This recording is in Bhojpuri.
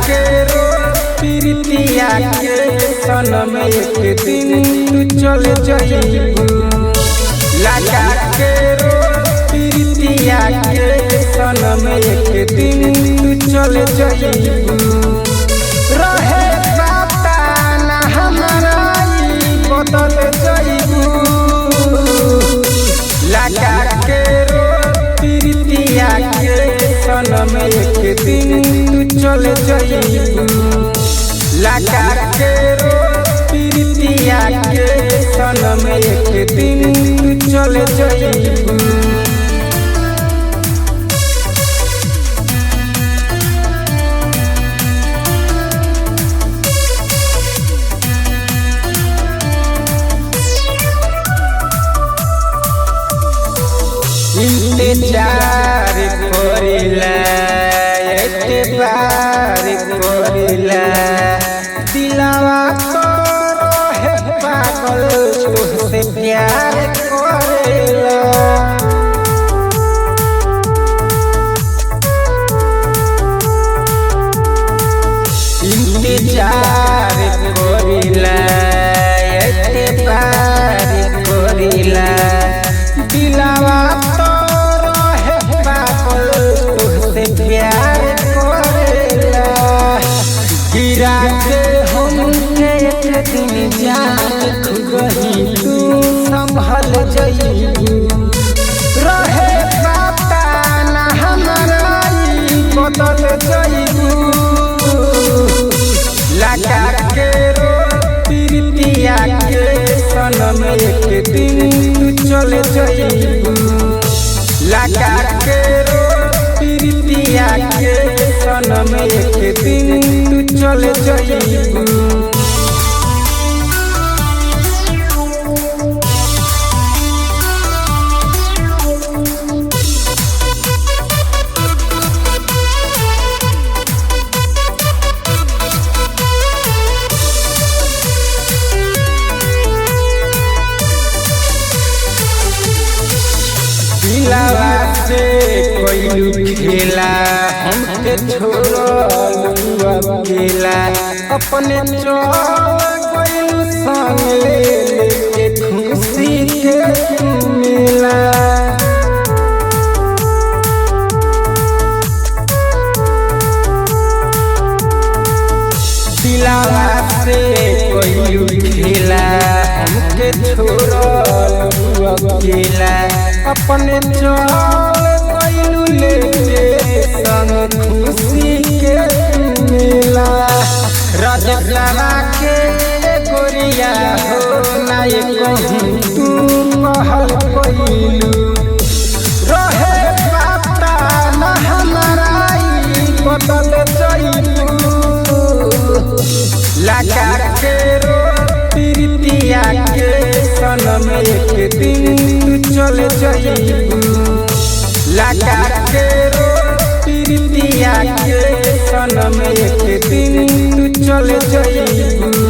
के रो प्रीतिया के सनम एक दिन तू चल जाइबू। लगा के रो प्रीतिया के सनम एक दिन तू चल जाइबू। रहे पता ना हमरा बदल जाइबू। लगा के रो प्रीतिया के सनम एक दिन तू चल जाइबू। लगा के रो प्रीतिया के सनम एक दिन तू चल जाइबू। इंतजार करिला एतबार करिला दिलवा तो रहे पागल तुझसे प्यार करेला। इंतजार करिला एतबार करिला दिलवा तो रहे पागल तुझसे प्यार करेला। गिरा के हमके एक दिन जान खुबही तू संभल जाइबू। रहे पता ना हमरा बदल जाइबू। लगा के रो प्रीतिया के सनम एक दिन तू चल जाइबू। लगा के रो प्रीतिया के सनम एक दिन तू चल जाइबू। दिलवा से कोई खेला हमके छोड़लू अकेला। अपने चल गइलू संग लेके खुशी के मिला। दिलवा से कोई खेला हमके छोड़लू अकेला। अपने चल गइलू लेके संग खुशी के मिला। रजवा के गोरिया हो ना कहूँ तू कहल गइलू। रहे पता ना हमरा बदल जाइबू। लगा के रो प्रीतिया के सनम एक दिन तू चल जाइबू। लगा के रो प्रीतिया के सनम एक दिन तू चल जाइबू।